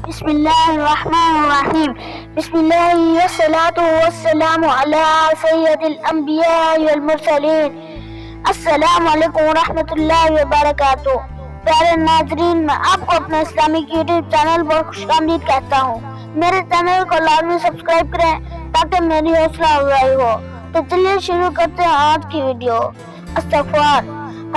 بسم اللہ الرحمن الرحیم بسم اللہ والصلاة والسلام علی سید الانبیاء والمرسلین۔ السلام علیکم ورحمۃ اللہ وبرکاتہ۔ پیارے ناظرین، میں آپ کو اپنے اسلامک یوٹیوب چینل پر خوش آمدید کہتا ہوں۔ میرے چینل کو لازمی سبسکرائب کریں تاکہ میری حوصلہ افزائی ہو۔ تو چلیے شروع کرتے ہیں آج کی ویڈیو۔ استغفار۔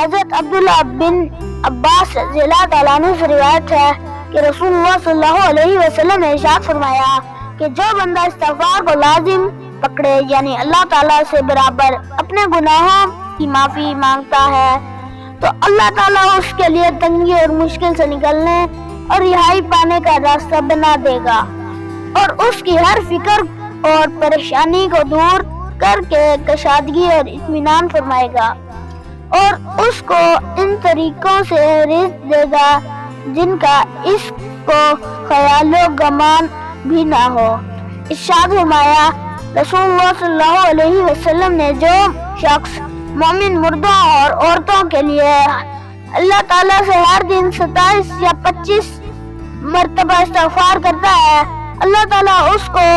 حضرت عبداللہ بن عباس رضی اللہ تعالیٰ عنہ سے روایت ہے کہ رسول اللہ صلی اللہ علیہ وسلم نے ارشاد فرمایا کہ جو بندہ استغفار کو لازم پکڑے، یعنی اللہ تعالیٰ سے برابر اپنے گناہوں کی معافی مانگتا ہے، تو اللہ تعالیٰ اس کے لیے تنگی اور مشکل سے نکلنے اور رہائی پانے کا راستہ بنا دے گا، اور اس کی ہر فکر اور پریشانی کو دور کر کے کشادگی اور اطمینان فرمائے گا، اور اس کو ان طریقوں سے رزق دے گا جن کا اس کو خیال و گمان بھی نہ ہو۔ ارشاد فرمایا رسول اللہ صلی اللہ علیہ وسلم نے، جو شخص مومن مردوں اور عورتوں کے لیے اللہ تعالیٰ سے ہر دن 27 یا 25 مرتبہ استغفار کرتا ہے، اللہ تعالیٰ اس کو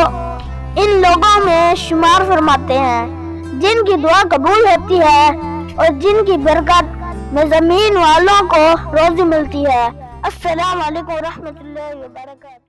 ان لوگوں میں شمار فرماتے ہیں جن کی دعا قبول ہوتی ہے اور جن کی برکت میں زمین والوں کو روزی ملتی ہے۔ السلام علیکم ورحمۃ اللہ وبرکاتہ۔